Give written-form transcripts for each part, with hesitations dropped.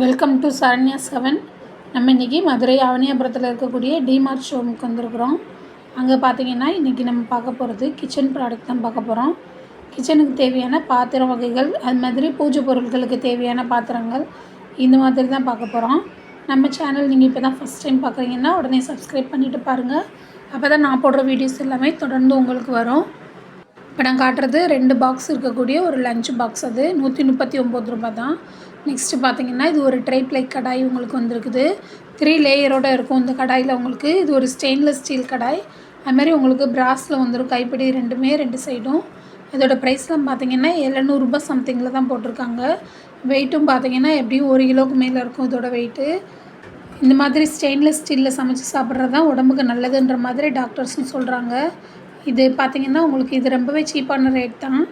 Welcome to Saranya 7. நம்ம இன்றைக்கி மதுரை அவனியாபுரத்தில் இருக்கக்கூடிய டிமார்ட் ஷோரூமுக்கு வந்திருக்கிறோம். அங்கே பார்த்தீங்கன்னா இன்றைக்கி நம்ம பார்க்க போகிறது கிச்சன் ப்ராடக்ட் தான் பார்க்க போகிறோம். கிச்சனுக்கு தேவையான பாத்திரம் வகைகள், அது மாதிரி பூஜை பொருட்களுக்கு தேவையான பாத்திரங்கள், இந்த மாதிரி தான் பார்க்க போகிறோம். நம்ம சேனல் நீங்கள் இப்போ தான் ஃபஸ்ட் டைம் பார்க்குறீங்கன்னா உடனே சப்ஸ்கிரைப் பண்ணிவிட்டு பாருங்கள். அப்போ தான் நான் போடுற வீடியோஸ் எல்லாமே தொடர்ந்து உங்களுக்கு வரும். இப்போ நான் காட்டுறது 2 பாக்ஸ் இருக்கக்கூடிய ஒரு லஞ்ச் பாக்ஸ். அது 139 ரூபா தான். நெக்ஸ்ட்டு பார்த்திங்கன்னா இது ஒரு ட்ரை பிளேட் கடாய் உங்களுக்கு வந்திருக்குது. 3 லேயரோடு இருக்கும் இந்த கடாயில் உங்களுக்கு. இது ஒரு ஸ்டெயின்லெஸ் ஸ்டீல் கடாய். அதுமாதிரி உங்களுக்கு பிராஸில் வந்துடும் கைப்பிடி ரெண்டுமே 2 சைடும். இதோட ப்ரைஸ்லாம் பார்த்திங்கன்னா 700 ரூபா சம்திங்கில் தான் போட்டிருக்காங்க. வெயிட்டும் பார்த்திங்கன்னா எப்படியும் 1 கிலோவுக்கு மேலே இருக்கும் இதோட வெயிட்டு. இந்த மாதிரி ஸ்டெயின்லெஸ் ஸ்டீலில் சமைச்சு சாப்பிட்றது தான் உடம்புக்கு நல்லதுன்ற மாதிரி டாக்டர்ஸும் சொல்கிறாங்க. இது பார்த்திங்கன்னா உங்களுக்கு இது ரொம்பவே சீப்பான ரேட் தான்.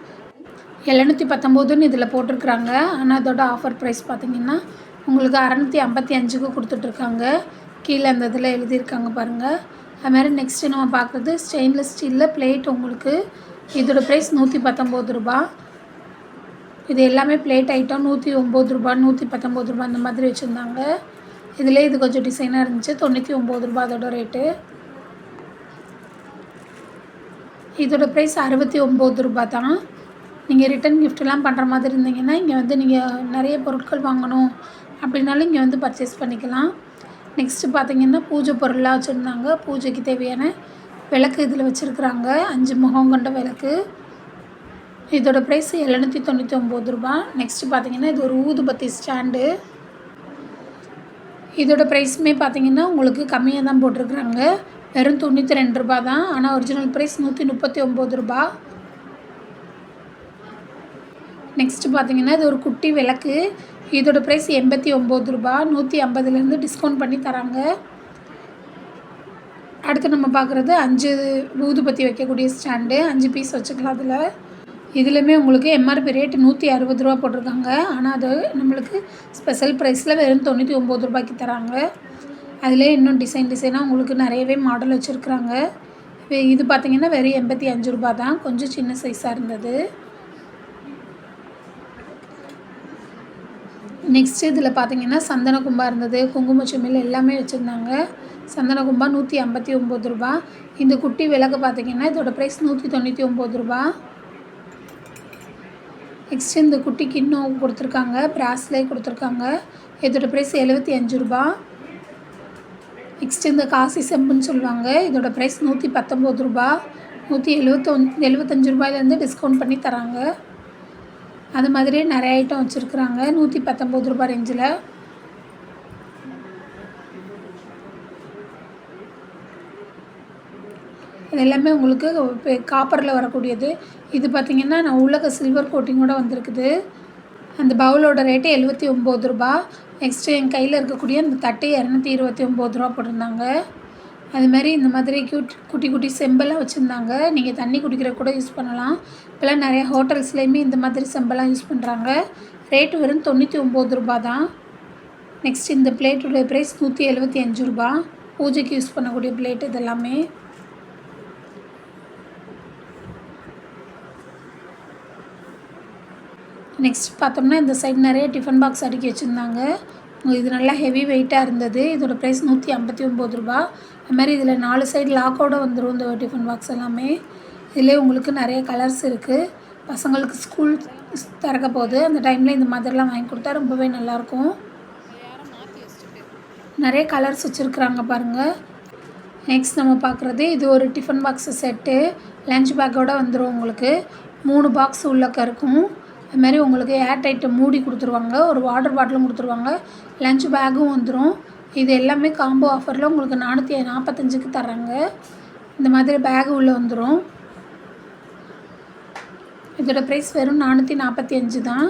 719ன்னு இதில் போட்டிருக்குறாங்க. ஆனால் அதோட ஆஃபர் ப்ரைஸ் பார்த்திங்கன்னா உங்களுக்கு 655க்கு கொடுத்துட்ருக்காங்க. கீழே அந்த இதில் எழுதியிருக்காங்க பாருங்கள். அதுமாதிரி நெக்ஸ்ட்டு நம்ம பார்க்குறது ஸ்டெயின்லெஸ் ஸ்டீலில் பிளேட். உங்களுக்கு இதோட ப்ரைஸ் 119 ரூபா. இது எல்லாமே பிளேட் ஐட்டம். 109 ரூபா, 119 ரூபா அந்த மாதிரி வச்சுருந்தாங்க. இதில் இது கொஞ்சம் டிசைனாக இருந்துச்சு. 99 ரூபா அதோட ரேட்டு. இதோட ப்ரைஸ் 69 ரூபா தான். நீங்கள் ரிட்டன் கிஃப்ட்லாம் பண்ணுற மாதிரி இருந்தீங்கன்னா இங்கே வந்து நீங்கள் நிறைய பொருட்கள் வாங்கணும் அப்படின்னாலும் இங்கே வந்து பர்ச்சேஸ் பண்ணிக்கலாம். நெக்ஸ்ட்டு பார்த்திங்கன்னா பூஜை பொருளாக வச்சுருந்தாங்க. பூஜைக்கு தேவையான விளக்கு இதில் வச்சுருக்குறாங்க. 5 முகம் கொண்ட விளக்கு. இதோட ப்ரைஸ் 799 ரூபா. நெக்ஸ்ட்டு பார்த்திங்கன்னா இது ஒரு ஊதுபத்தி ஸ்டாண்டு. இதோட ப்ரைஸுமே பார்த்திங்கன்னா உங்களுக்கு கம்மியாக தான் போட்டிருக்குறாங்க. வெறும் 92 ரூபா தான். ஆனால் ஒரிஜினல் ப்ரைஸ் 139 ரூபா. நெக்ஸ்ட்டு பார்த்திங்கன்னா இது ஒரு குட்டி விளக்கு. இதோட ப்ரைஸ் 89 ரூபா. 150லேருந்து டிஸ்கவுண்ட் பண்ணி தராங்க. அடுத்து நம்ம பார்க்குறது 5 ஊதுபத்தி வைக்கக்கூடிய ஸ்டாண்டு. 5 பீஸ் வச்சுக்கலாம் அதில். இதுலேயுமே உங்களுக்கு எம்ஆர்பி ரேட் 160 ரூபா போட்டிருக்காங்க. ஆனால் அது நம்மளுக்கு ஸ்பெஷல் ப்ரைஸில் வெறும் 99 ரூபாய்க்கு தராங்க. அதிலே இன்னும் டிசைனாக உங்களுக்கு நிறையவே மாடல் வச்சுருக்குறாங்க. இது பார்த்திங்கன்னா வெறும் 85 ரூபா தான். கொஞ்சம் சின்ன சைஸாக இருந்தது. நெக்ஸ்ட்டு இதில் பார்த்திங்கன்னா சந்தன கும்பா இருந்தது. குங்குமச்சிமில் எல்லாமே வச்சுருந்தாங்க. சந்தன கும்பா 159 ரூபா. இந்த குட்டி விளக்கு பார்த்திங்கன்னா இதோட ப்ரைஸ் 199 ரூபா. நெக்ஸ்ட்டு இந்த குட்டி கிண்ணம் கொடுத்துருக்காங்க. பிராஸ்லேயே கொடுத்துருக்காங்க. இதோட ப்ரைஸ் 75 ரூபா. நெக்ஸ்ட்டு இந்த காசி செம்புன்னு சொல்லுவாங்க. இதோட ப்ரைஸ் 119 ரூபா. 175 ரூபாயிலேருந்து டிஸ்கவுண்ட் பண்ணி தராங்க. அது மாதிரியே நிறைய ஐட்டம் வச்சுருக்குறாங்க 119 ரூபா ரேஞ்சில். இது எல்லாமே உங்களுக்கு காப்பரில் வரக்கூடியது. இது பார்த்திங்கன்னா நான் உள்ளக சில்வர் கோட்டிங்கோடு வந்திருக்குது. அந்த பவுலோட ரேட்டு 79 ரூபா. நெக்ஸ்ட்டு என் கையில் இருக்கக்கூடிய அந்த தட்டு 229 ரூபா போட்டிருந்தாங்க. அதுமாதிரி இந்த மாதிரி குட்டி குட்டி செம்பெல்லாம் வச்சுருந்தாங்க. நீங்கள் தண்ணி குடிக்கிற கூட யூஸ் பண்ணலாம். இப்போலாம் நிறைய ஹோட்டல்ஸ்லேயுமே இந்த மாதிரி செம்பெல்லாம் யூஸ் பண்ணுறாங்க. ரேட்டு வெறும் 99 ரூபா தான். நெக்ஸ்ட் இந்த பிளேட்டுடைய ப்ரைஸ் 175 ரூபா. பூஜைக்கு யூஸ் பண்ணக்கூடிய பிளேட் இதெல்லாமே. நெக்ஸ்ட் பார்த்தோம்னா இந்த சைடு நிறைய டிஃபன் பாக்ஸ் அடுக்கி வச்சுருந்தாங்க. இது நல்லா ஹெவி வெயிட்டாக இருந்தது. இதோட ப்ரைஸ் 159 ரூபா. அதுமாதிரி இதில் 4 சைடு லாக்கோடு வந்துடும் இந்த டிஃபன் பாக்ஸ் எல்லாமே. இதிலே உங்களுக்கு நிறைய கலர்ஸ் இருக்குது. பசங்களுக்கு ஸ்கூல் திறக்க போகுது. அந்த டைமில் இந்த மாதிரிலாம் வாங்கி கொடுத்தா ரொம்பவே நல்லாயிருக்கும். நிறைய கலர்ஸ் வச்சுருக்குறாங்க பாருங்கள். நெக்ஸ்ட் நம்ம பார்க்குறது இது ஒரு டிஃபன் பாக்ஸ் செட்டு. லஞ்ச் பேக்கோடு வந்துடும் உங்களுக்கு. 3 பாக்ஸ் உள்ளக்க இருக்கும். அதுமாதிரி உங்களுக்கு ஏர் டைட்டை மூடி கொடுத்துருவாங்க. ஒரு வாட்டர் பாட்டிலும் கொடுத்துருவாங்க. லஞ்ச் பேக்கும் வந்துடும். இது எல்லாமே காம்போ ஆஃபரில் உங்களுக்கு 445க்கு தர்றாங்க. இந்த மாதிரி பேகு உள்ளே வந்துடும். இதோட ப்ரைஸ் வெறும் 445 தான்.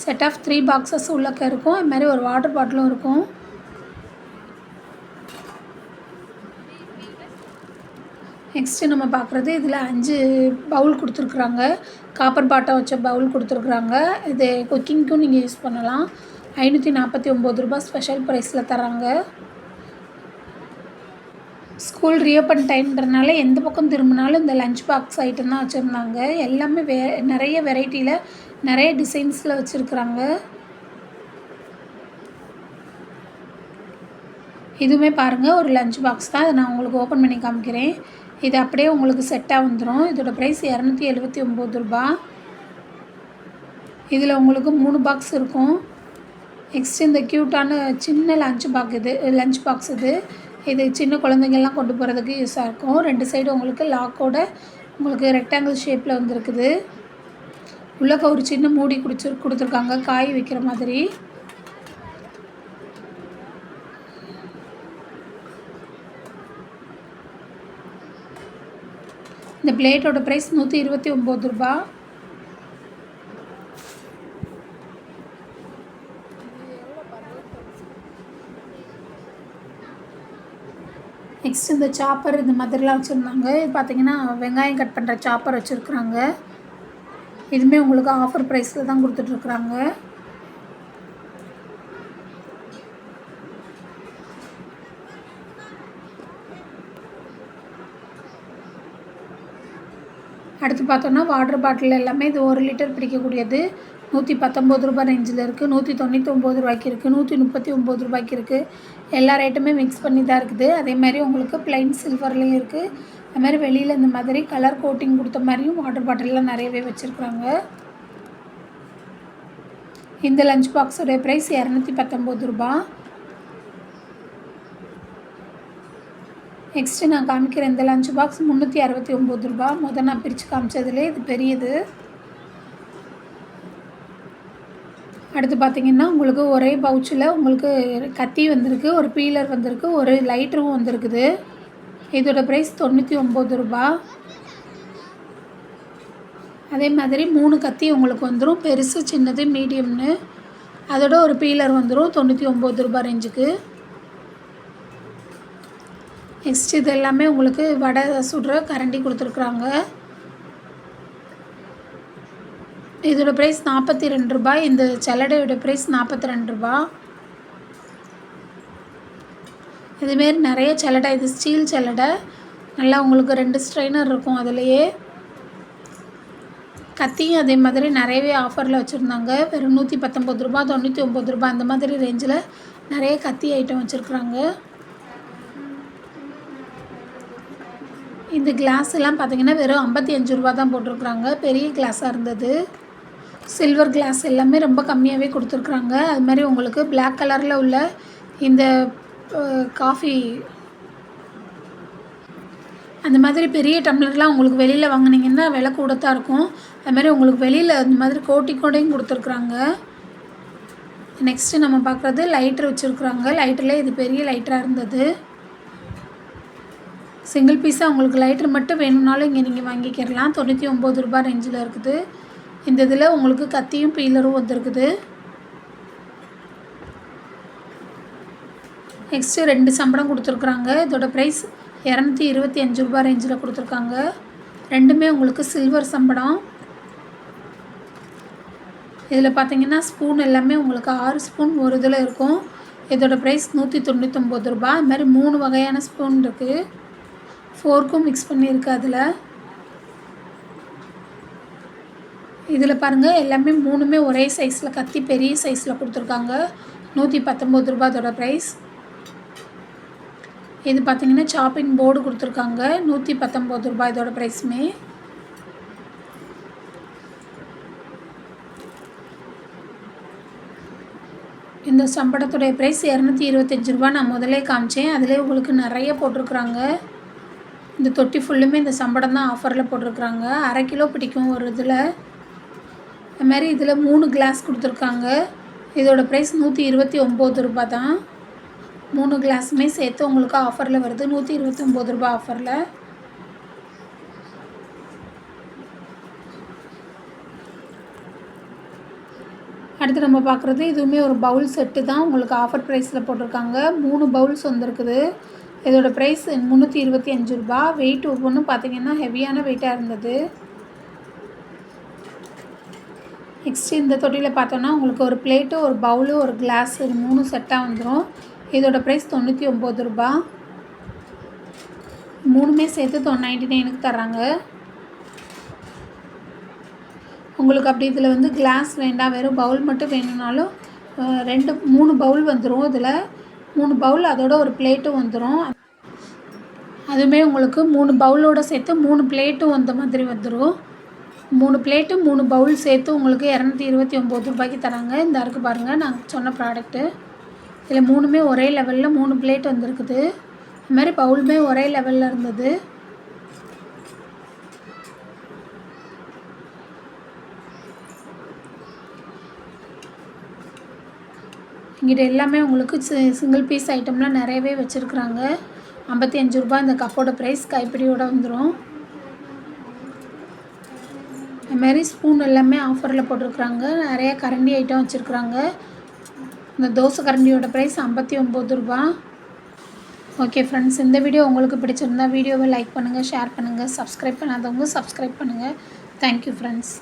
செட் ஆஃப் 3 பாக்ஸஸ் உள்ளக்க இருக்கும். அதுமாதிரி ஒரு வாட்டர் பாட்டிலும் இருக்கும். நெக்ஸ்ட்டு நம்ம பார்க்குறது இதில் 5 பவுல் கொடுத்துருக்குறாங்க. காப்பர் பாட்டம் வச்ச பவுல் கொடுத்துருக்குறாங்க. இது குக்கிங்க்கும் நீங்கள் யூஸ் பண்ணலாம். 549 ரூபா ஸ்பெஷல் ப்ரைஸில் தராங்க. ஸ்கூல் ரீஓப்பன் டைம்ன்றனால எந்த பக்கம் திரும்பினாலும் இந்த லஞ்ச் பாக்ஸ் ஐட்டம் தான் வச்சுருந்தாங்க. எல்லாமே நிறைய வெரைட்டியில் நிறைய டிசைன்ஸில் வச்சுருக்குறாங்க. இதுவுமே பாருங்கள் ஒரு லஞ்ச் பாக்ஸ் தான். அதை நான் உங்களுக்கு ஓப்பன் பண்ணி காமிக்கிறேன். இது அப்படியே உங்களுக்கு செட்டாக வந்துடும். இதோட ப்ரைஸ் ரூ. 279. இதில் உங்களுக்கு 3 பாக்ஸ் இருக்கும். நெக்ஸ்ட் இந்த க்யூட்டான சின்ன லஞ்ச் பாக்ஸ் இது சின்ன குழந்தைங்கள்லாம் கொண்டு போகிறதுக்கு யூஸாக இருக்கும். 2 சைடு உங்களுக்கு லாக்கோட உங்களுக்கு ரெக்டாங்கிள் ஷேப்பில் வந்துருக்குது. உள்ளக்க ஒரு சின்ன மூடி கொடுத்துருக்காங்க காய் வைக்கிற மாதிரி. இந்த பிளேட்டோட ப்ரைஸ் ரூ. 129. நெக்ஸ்ட் இந்த சாப்பர் இந்த மாதிரிலாம் வச்சுருந்தாங்க. இது பார்த்திங்கன்னா வெங்காயம் கட் பண்ணுற சாப்பர் வச்சுருக்குறாங்க. இதுவுமே உங்களுக்கு ஆஃபர் ப்ரைஸில் தான் கொடுத்துட்ருக்குறாங்க. அடுத்து பார்த்தோன்னா வாட்டர் பாட்டில் எல்லாமே இது 1 லிட்டர் பிடிக்கக்கூடியது. ரூ. 119 ரேஞ்சில் இருக்குது. ரூ. 199 இருக்குது. ரூ. 139 இருக்குது. எல்லா ரேட்டுமே மிக்ஸ் பண்ணி தான் இருக்குது. அதே மாதிரி உங்களுக்கு ப்ளைன் சில்வர்லேயும் இருக்குது. அது மாதிரி வெளியில் இந்த மாதிரி கலர் கோட்டிங் கொடுத்த மாதிரியும் வாட்டர் பாட்டில்லாம் நிறையவே வச்சுருக்குறாங்க. இந்த லஞ்ச் பாக்ஸோடைய ப்ரைஸ் ரூ. 219. நெக்ஸ்ட்டு நான் காமிக்கிற இந்த லஞ்ச் பாக்ஸ் ரூ. 369. முதல் நான் பிரித்து காமிச்சதுலேயே இது பெரியது. அடுத்து பார்த்திங்கன்னா உங்களுக்கு ஒரே பவுச்சில் உங்களுக்கு கத்தி வந்திருக்கு, ஒரு பீலர் வந்திருக்கு, ஒரு லைட்டரும் வந்திருக்குது. இதோட ப்ரைஸ் ரூ. 99. அதே மாதிரி 3 கத்தி உங்களுக்கு வந்துடும். பெருசு, சின்னது, மீடியம்னு. அதோட ஒரு பீலர் வந்துடும் ரூ. 99 ரேஞ்சுக்கு. நெக்ஸ்ட் இது எல்லாமே உங்களுக்கு வடை சுடுற கரண்டி கொடுத்துருக்குறாங்க. இதோட ப்ரைஸ் ரூ. 42. இந்த சல்லடையோட ப்ரைஸ் ரூ. 42. இதுமாரி நிறைய சல்லடை. இது ஸ்டீல் சல்லடை. நல்லா உங்களுக்கு 2 ஸ்ட்ரைனர் இருக்கும். அதுலேயே கத்தியும் அதே மாதிரி நிறையவே ஆஃபரில் வச்சுருந்தாங்க. வெறும் ரூ. 119, ரூ. 99 அந்த மாதிரி ரேஞ்சில் நிறைய கத்தி ஐட்டம் வச்சுருக்குறாங்க. இந்த கிளாஸ் எல்லாம் பார்த்திங்கன்னா வெறும் ரூ. 55 தான் போட்டிருக்குறாங்க. பெரிய கிளாஸாக இருந்தது. சில்வர் கிளாஸ் எல்லாமே ரொம்ப கம்மியாகவே கொடுத்துருக்குறாங்க. அது மாதிரி உங்களுக்கு பிளாக் கலரில் உள்ள இந்த காஃபி அந்த மாதிரி பெரிய டம்ளர்லாம் உங்களுக்கு வெளியில் வாங்கினீங்கன்னா விலை கூட தான் இருக்கும். அது மாதிரி உங்களுக்கு வெளியில் இந்த மாதிரி கோட்டையும் கொடுத்துருக்குறாங்க. நெக்ஸ்ட்டு நம்ம பார்க்குறது லைட்ரு வச்சுருக்குறாங்க. லைட்டரில் இது பெரிய லைட்டராக இருந்தது. சிங்கிள் பீஸாக உங்களுக்கு லைட்ரு மட்டும் வேணும்னாலும் இங்கே நீங்கள் வாங்கிக்கிறலாம். ரூ. 99 ரேஞ்சில் இருக்குது. இந்த இதில் உங்களுக்கு கத்தியும் பீலரும் வந்திருக்குது. நெக்ஸ்ட்டு 2 சம்படம் கொடுத்துருக்குறாங்க. இதோட ப்ரைஸ் ரூ. 225 ரேஞ்சில் கொடுத்துருக்காங்க. ரெண்டுமே உங்களுக்கு சில்வர் சம்படம். இதில் பார்த்தீங்கன்னா ஸ்பூன் எல்லாமே உங்களுக்கு 6 ஸ்பூன் ஒரு இதில் இருக்கும். இதோட ப்ரைஸ் ரூ. 199. அது மாதிரி 3 வகையான ஸ்பூன் இருக்குது. ஃபோர்க்கும் மிக்ஸ் பண்ணியிருக்கு. இதில் பாருங்கள் எல்லாமே 3மே ஒரே சைஸில் கத்தி பெரிய சைஸில் கொடுத்துருக்காங்க. ரூ. 119 அதோட ப்ரைஸ். இது பார்த்திங்கன்னா சாப்பிங் போர்டு கொடுத்துருக்காங்க. ரூ. 119 இதோட ப்ரைஸுமே. இந்த சம்பளத்துடைய ப்ரைஸ் ரூ. 225 நான் முதலே காமிச்சேன். அதிலே உங்களுக்கு நிறைய போட்டிருக்குறாங்க. இந்த தொட்டி ஃபுல்லுமே இந்த சம்பளம் தான் ஆஃபரில் போட்டிருக்குறாங்க. 1/2 கிலோ பிடிக்கும் ஒரு இதில். அது மாதிரி இதில் 3 கிளாஸ் கொடுத்துருக்காங்க. இதோட ப்ரைஸ் ரூ. 129 தான். 3 கிளாஸுமே சேர்த்து உங்களுக்கு ஆஃபரில் வருது. ரூ. 129 ஆஃபரில். அடுத்து நம்ம பார்க்குறது இதுவுமே ஒரு பவுல் செட்டு தான். உங்களுக்கு ஆஃபர் ப்ரைஸில் போட்டிருக்காங்க. 3 பவுல்ஸ் வந்துருக்குது. இதோட ப்ரைஸ் ரூ. 325. வெயிட் ஒவ்வொன்றும் பார்த்திங்கன்னா ஹெவியான வெயிட்டாக இருந்தது. நெக்ஸ்ட்டு இந்த தொட்டியில் பார்த்தோன்னா உங்களுக்கு ஒரு பிளேட்டு, ஒரு பவுலு, ஒரு கிளாஸ், இது 3 செட்டாக வந்துடும். இதோட ப்ரைஸ் ரூ. 99. 3மே சேர்த்து 99க்கு தர்றாங்க. உங்களுக்கு அப்படி இதில் வந்து கிளாஸ் வேண்டாம், வெறும் பவுல் மட்டும் வேணும்னாலும் 3 பவுல் வந்துடும். இதில் 3 பவுல் அதோட ஒரு பிளேட்டும் வந்துடும். அதுவுமே உங்களுக்கு 3 பவுலோடு சேர்த்து 3 பிளேட்டும் வந்த மாதிரி வந்துடும். 3 பிளேட்டு 3 பவுல் சேர்த்து உங்களுக்கு 229 ரூபாய்க்கு தராங்க. இந்த இருக்கு பாருங்கள் நான் சொன்ன ப்ராடக்ட்டு. இதில் 3மே ஒரே லெவலில் 3 பிளேட் வந்துருக்குது. அது மாதிரி பவுலுமே ஒரே லெவலில் இருந்தது. இங்கிட்ட எல்லாமே உங்களுக்கு சிங்கிள் பீஸ் ஐட்டம்லாம் நிறையவே வச்சுருக்குறாங்க. 55 ரூபா இந்த கப்போட ப்ரைஸ். கைப்பிடியோடு வந்துடும். அதுமாரி ஸ்பூன் எல்லாமே ஆஃபரில் போட்டிருக்குறாங்க. நிறைய கரண்டி ஐட்டம் வச்சுருக்குறாங்க. இந்த தோசை கரண்டியோட ப்ரைஸ் 59 ரூபா. ஓகே ஃப்ரெண்ட்ஸ், இந்த வீடியோ உங்களுக்கு பிடிச்சிருந்தா வீடியோவை லைக் பண்ணுங்கள், ஷேர் பண்ணுங்கள், சப்ஸ்கிரைப் பண்ணாதவங்க சப்ஸ்கிரைப் பண்ணுங்கள். Thank you friends.